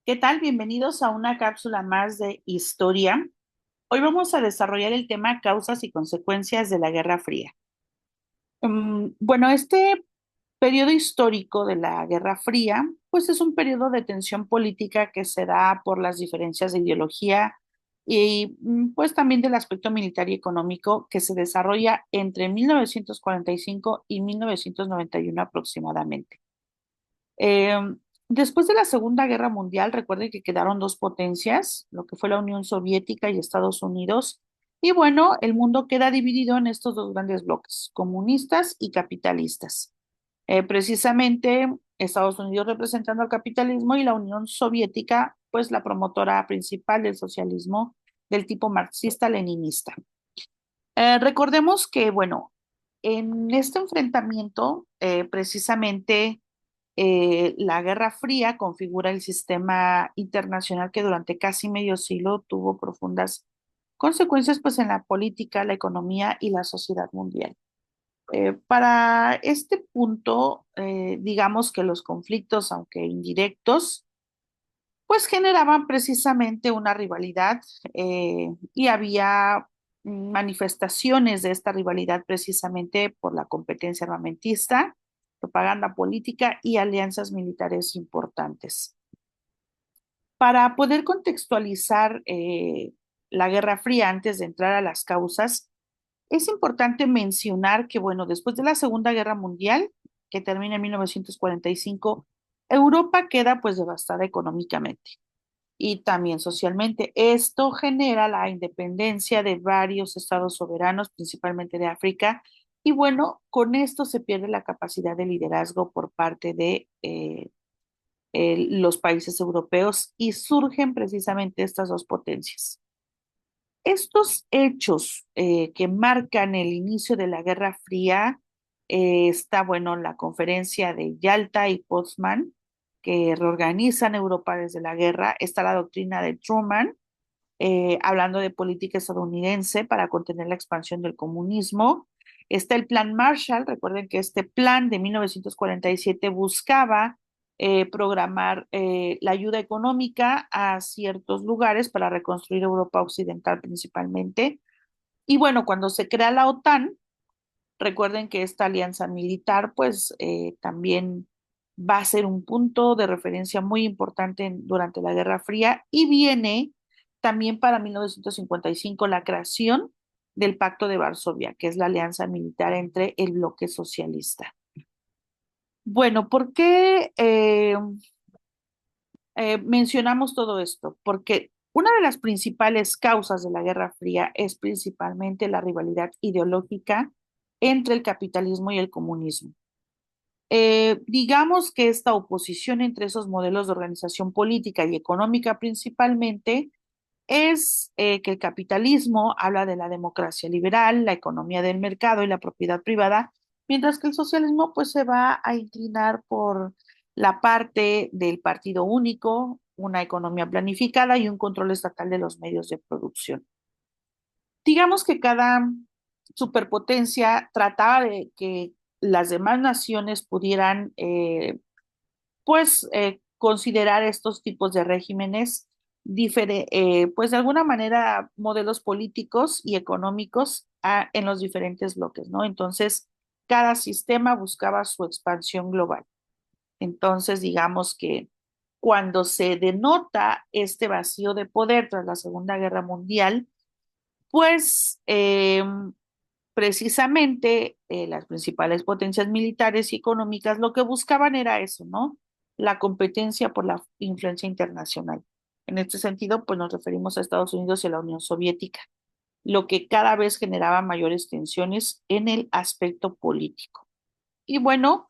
¿Qué tal? Bienvenidos a una cápsula más de historia. Hoy vamos a desarrollar el tema causas y consecuencias de la Guerra Fría. Bueno, este periodo histórico de la Guerra Fría, pues es un periodo de tensión política que se da por las diferencias de ideología y pues también del aspecto militar y económico que se desarrolla entre 1945 y 1991 aproximadamente. Eh, Después de la Segunda Guerra Mundial, recuerden que quedaron dos potencias, lo que fue la Unión Soviética y Estados Unidos. Y bueno, el mundo queda dividido en estos dos grandes bloques, comunistas y capitalistas. Precisamente Estados Unidos representando al capitalismo y la Unión Soviética, pues la promotora principal del socialismo del tipo marxista-leninista. Recordemos que, bueno, en este enfrentamiento, precisamente la Guerra Fría configura el sistema internacional que durante casi medio siglo tuvo profundas consecuencias pues, en la política, la economía y la sociedad mundial. Para este punto, digamos que los conflictos, aunque indirectos, pues generaban precisamente una rivalidad y había manifestaciones de esta rivalidad precisamente por la competencia armamentista, propaganda política y alianzas militares importantes. Para poder contextualizar la Guerra Fría antes de entrar a las causas, es importante mencionar que, bueno, después de la Segunda Guerra Mundial, que termina en 1945, Europa queda pues devastada económicamente y también socialmente. Esto genera la independencia de varios estados soberanos, principalmente de África, y bueno, con esto se pierde la capacidad de liderazgo por parte de los países europeos y surgen precisamente estas dos potencias. Estos hechos que marcan el inicio de la Guerra Fría, está, bueno, la conferencia de Yalta y Potsdam, que reorganizan Europa desde la guerra, está la doctrina de Truman, hablando de política estadounidense para contener la expansión del comunismo. Está el Plan Marshall, recuerden que este plan de 1947 buscaba programar la ayuda económica a ciertos lugares para reconstruir Europa Occidental principalmente. Y bueno, cuando se crea la OTAN, recuerden que esta alianza militar pues también va a ser un punto de referencia muy importante durante la Guerra Fría y viene también para 1955 la creación del Pacto de Varsovia, que es la alianza militar entre el bloque socialista. Bueno, ¿por qué mencionamos todo esto? Porque una de las principales causas de la Guerra Fría es principalmente la rivalidad ideológica entre el capitalismo y el comunismo. Digamos que esta oposición entre esos modelos de organización política y económica principalmente es que el capitalismo habla de la democracia liberal, la economía del mercado y la propiedad privada, mientras que el socialismo pues se va a inclinar por la parte del partido único, una economía planificada y un control estatal de los medios de producción. Digamos que cada superpotencia trataba de que las demás naciones pudieran considerar estos tipos de regímenes pues de alguna manera modelos políticos y económicos en los diferentes bloques, ¿no? Entonces, cada sistema buscaba su expansión global. Entonces, digamos que cuando se denota este vacío de poder tras la Segunda Guerra Mundial, pues precisamente las principales potencias militares y económicas lo que buscaban era eso, ¿no? La competencia por la influencia internacional. En este sentido, pues nos referimos a Estados Unidos y a la Unión Soviética, lo que cada vez generaba mayores tensiones en el aspecto político. Y bueno,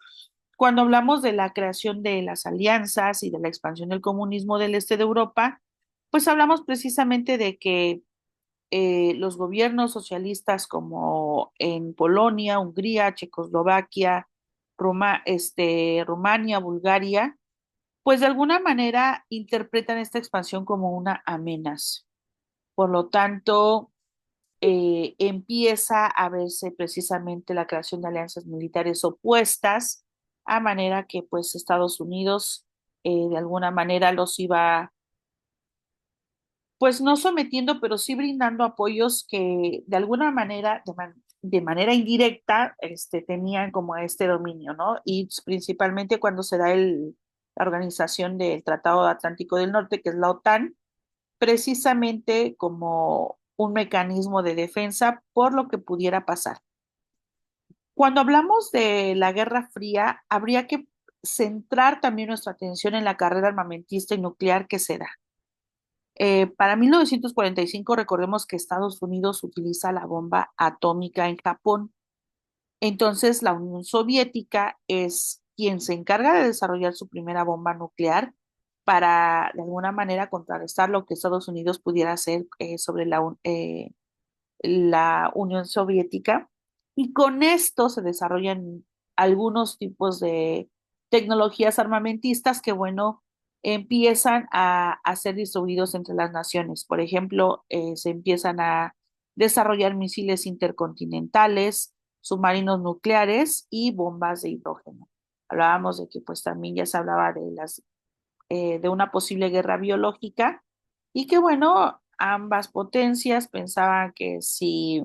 cuando hablamos de la creación de las alianzas y de la expansión del comunismo del este de Europa, pues hablamos precisamente de que los gobiernos socialistas como en Polonia, Hungría, Checoslovaquia, Rumania, Bulgaria, pues de alguna manera interpretan esta expansión como una amenaza. Por lo tanto, empieza a verse precisamente la creación de alianzas militares opuestas, a manera que pues Estados Unidos de alguna manera los iba, pues no sometiendo, pero sí brindando apoyos que de alguna manera, de manera indirecta, tenían como este dominio, ¿no? Y principalmente cuando se da la organización del Tratado Atlántico del Norte, que es la OTAN, precisamente como un mecanismo de defensa por lo que pudiera pasar. Cuando hablamos de la Guerra Fría, habría que centrar también nuestra atención en la carrera armamentista y nuclear que se da. Para 1945, recordemos que Estados Unidos utiliza la bomba atómica en Japón. Entonces, la Unión Soviética es quien se encarga de desarrollar su primera bomba nuclear para, de alguna manera, contrarrestar lo que Estados Unidos pudiera hacer sobre la Unión Soviética, y con esto se desarrollan algunos tipos de tecnologías armamentistas que, bueno, empiezan a ser distribuidos entre las naciones. Por ejemplo, se empiezan a desarrollar misiles intercontinentales, submarinos nucleares y bombas de hidrógeno. Hablábamos de que pues también ya se hablaba de una posible guerra biológica y que bueno, ambas potencias pensaban que si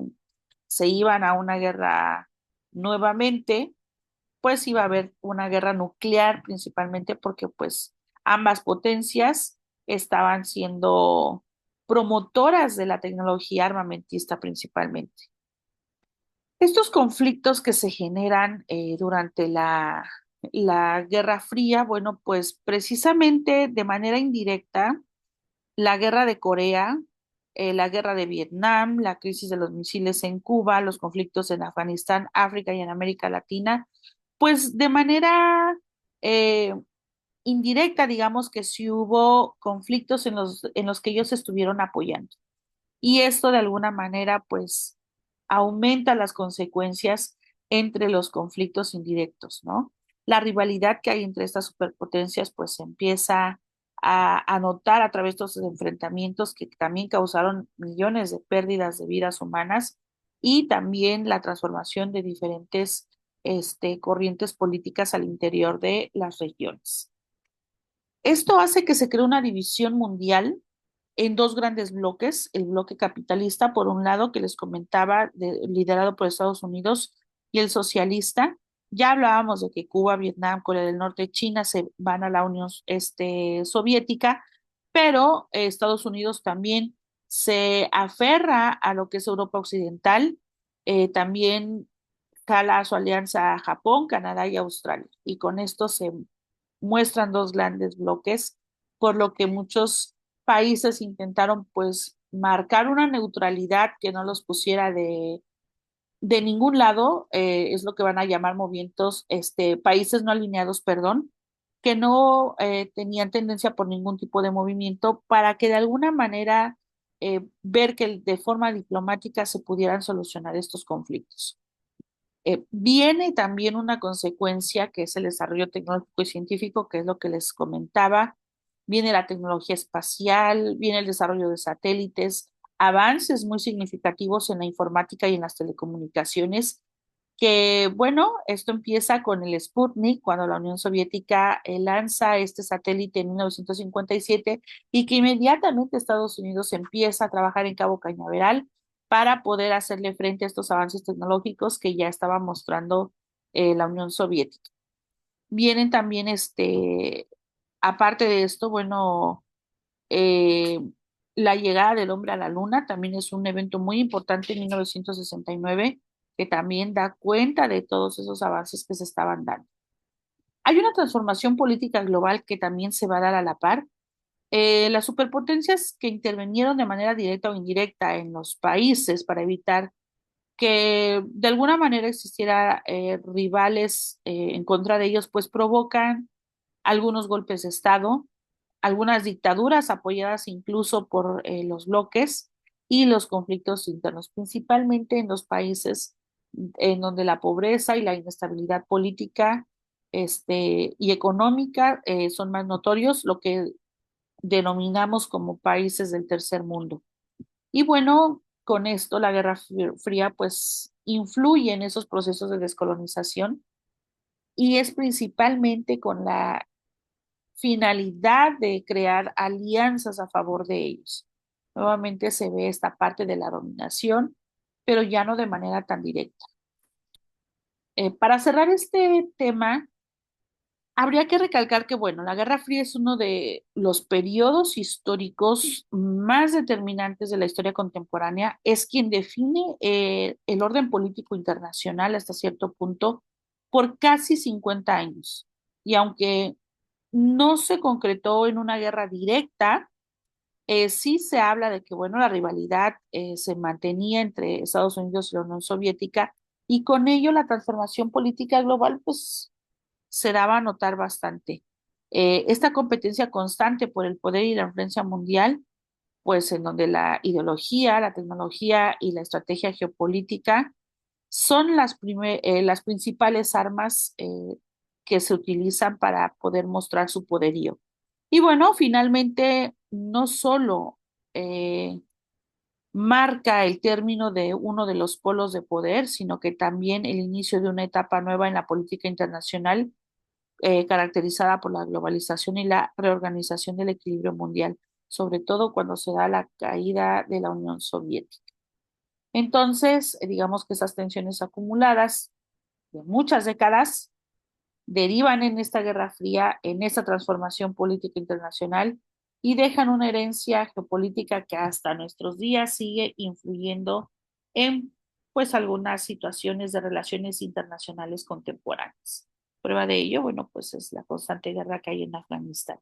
se iban a una guerra nuevamente, pues iba a haber una guerra nuclear principalmente porque pues ambas potencias estaban siendo promotoras de la tecnología armamentista principalmente. Estos conflictos que se generan durante la Guerra Fría, bueno, pues precisamente de manera indirecta, la guerra de Corea, la guerra de Vietnam, la crisis de los misiles en Cuba, los conflictos en Afganistán, África y en América Latina, pues de manera eh, indirecta, digamos que sí hubo conflictos en los que ellos estuvieron apoyando. Y esto de alguna manera, pues, aumenta las consecuencias entre los conflictos indirectos, ¿no? La rivalidad que hay entre estas superpotencias, pues, se empieza a notar a través de estos enfrentamientos que también causaron millones de pérdidas de vidas humanas y también la transformación de diferentes, corrientes políticas al interior de las regiones. Esto hace que se cree una división mundial en dos grandes bloques, el bloque capitalista, por un lado, que les comentaba, liderado por Estados Unidos, y el socialista. Ya hablábamos de que Cuba, Vietnam, Corea del Norte, China se van a la Unión Soviética, pero Estados Unidos también se aferra a lo que es Europa Occidental, también jala a su alianza a Japón, Canadá y Australia. Y con esto se muestran dos grandes bloques, por lo que muchos países intentaron pues marcar una neutralidad que no los pusiera de ningún lado, es lo que van a llamar movimientos, países no alineados, perdón, que no tenían tendencia por ningún tipo de movimiento para que de alguna manera ver que de forma diplomática se pudieran solucionar estos conflictos. Viene también una consecuencia que es el desarrollo tecnológico y científico, que es lo que les comentaba. Viene la tecnología espacial, viene el desarrollo de satélites, avances muy significativos en la informática y en las telecomunicaciones, que bueno, esto empieza con el Sputnik, cuando la Unión Soviética lanza este satélite en 1957 y que inmediatamente Estados Unidos empieza a trabajar en Cabo Cañaveral para poder hacerle frente a estos avances tecnológicos que ya estaba mostrando la Unión Soviética. Vienen también, aparte de esto, bueno, eh, la llegada del hombre a la luna también es un evento muy importante en 1969 que también da cuenta de todos esos avances que se estaban dando. Hay una transformación política global que también se va a dar a la par. Las superpotencias que intervinieron de manera directa o indirecta en los países para evitar que de alguna manera existiera rivales en contra de ellos, pues provocan algunos golpes de Estado, algunas dictaduras apoyadas incluso por los bloques y los conflictos internos, principalmente en los países en donde la pobreza y la inestabilidad política y económica son más notorios, lo que denominamos como países del tercer mundo. Y bueno, con esto la Guerra Fría pues influye en esos procesos de descolonización y es principalmente con la finalidad de crear alianzas a favor de ellos. Nuevamente se ve esta parte de la dominación, pero ya no de manera tan directa. Para cerrar este tema, habría que recalcar que, bueno, la Guerra Fría es uno de los periodos históricos más determinantes de la historia contemporánea. Es quien define el orden político internacional hasta cierto punto por casi 50 años. Y aunque no se concretó en una guerra directa, sí se habla de que, bueno, la rivalidad se mantenía entre Estados Unidos y la Unión Soviética y con ello la transformación política global, pues se daba a notar bastante. Esta competencia constante por el poder y la influencia mundial, pues en donde la ideología, la tecnología y la estrategia geopolítica son las principales armas que se utilizan para poder mostrar su poderío. Y bueno, finalmente, no solo eh, marca el término de uno de los polos de poder, sino que también el inicio de una etapa nueva en la política internacional caracterizada por la globalización y la reorganización del equilibrio mundial, sobre todo cuando se da la caída de la Unión Soviética. Entonces, digamos que esas tensiones acumuladas de muchas décadas derivan en esta Guerra Fría, en esta transformación política internacional y dejan una herencia geopolítica que hasta nuestros días sigue influyendo en pues algunas situaciones de relaciones internacionales contemporáneas. Prueba de ello, bueno, pues es la constante guerra que hay en Afganistán.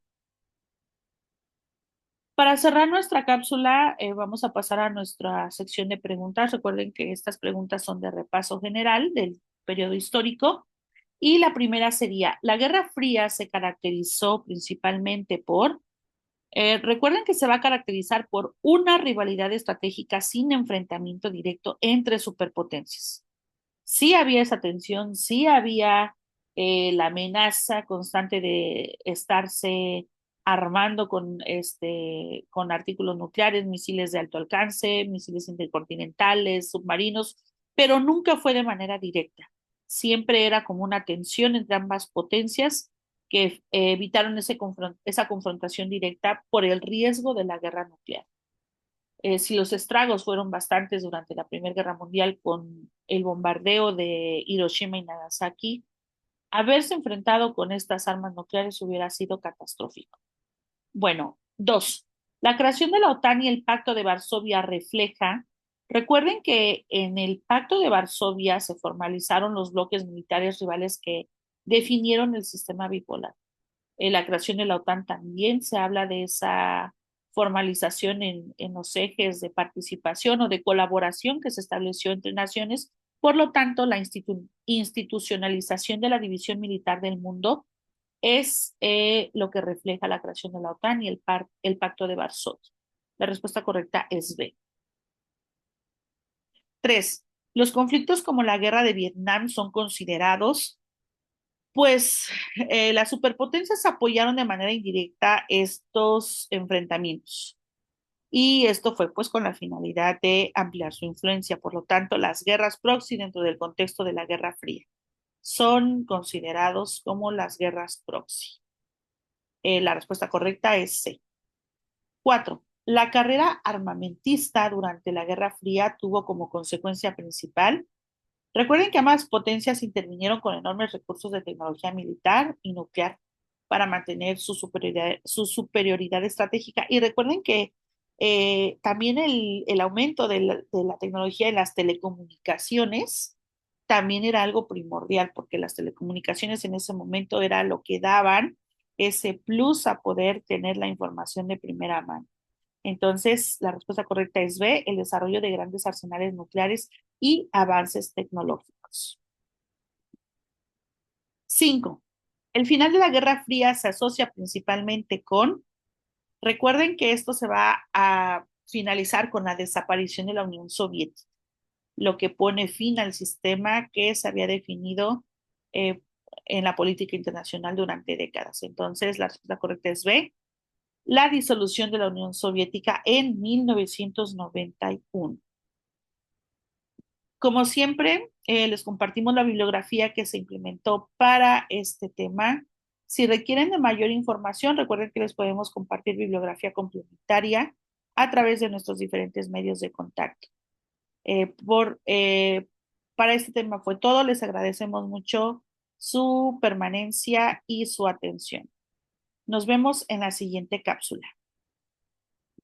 Para cerrar nuestra cápsula, vamos a pasar a nuestra sección de preguntas. Recuerden que estas preguntas son de repaso general del periodo histórico. Y la primera sería, la Guerra Fría se caracterizó principalmente por, recuerden que se va a caracterizar por una rivalidad estratégica sin enfrentamiento directo entre superpotencias. Sí había esa tensión, sí había la amenaza constante de estarse armando con artículos nucleares, misiles de alto alcance, misiles intercontinentales, submarinos, pero nunca fue de manera directa. Siempre era como una tensión entre ambas potencias que evitaron esa confrontación directa por el riesgo de la guerra nuclear. Si los estragos fueron bastantes durante la Primera Guerra Mundial con el bombardeo de Hiroshima y Nagasaki, haberse enfrentado con estas armas nucleares hubiera sido catastrófico. Bueno, dos, la creación de la OTAN y el Pacto de Varsovia refleja, recuerden que en el Pacto de Varsovia se formalizaron los bloques militares rivales que definieron el sistema bipolar. La creación de la OTAN también se habla de esa formalización en los ejes de participación o de colaboración que se estableció entre naciones. Por lo tanto, la institucionalización de la división militar del mundo es lo que refleja la creación de la OTAN y el Pacto de Varsovia. La respuesta correcta es B. 3. Los conflictos como la guerra de Vietnam son considerados pues las superpotencias apoyaron de manera indirecta estos enfrentamientos y esto fue pues con la finalidad de ampliar su influencia. Por lo tanto, las guerras proxy dentro del contexto de la Guerra Fría son considerados como las guerras proxy. La respuesta correcta es C. 4. La carrera armamentista durante la Guerra Fría tuvo como consecuencia principal. Recuerden que ambas potencias intervinieron con enormes recursos de tecnología militar y nuclear para mantener su superioridad estratégica. Y recuerden que también el aumento de la tecnología de las telecomunicaciones también era algo primordial, porque las telecomunicaciones en ese momento era lo que daban ese plus a poder tener la información de primera mano. Entonces, la respuesta correcta es B, el desarrollo de grandes arsenales nucleares y avances tecnológicos. 5. El final de la Guerra Fría se asocia principalmente con, recuerden que esto se va a finalizar con la desaparición de la Unión Soviética, lo que pone fin al sistema que se había definido eh, en la política internacional durante décadas. Entonces, la respuesta correcta es B, la disolución de la Unión Soviética en 1991. Como siempre, les compartimos la bibliografía que se implementó para este tema. Si requieren de mayor información, recuerden que les podemos compartir bibliografía complementaria a través de nuestros diferentes medios de contacto. Eh, por, eh, para este tema fue todo. Les agradecemos mucho su permanencia y su atención. Nos vemos en la siguiente cápsula.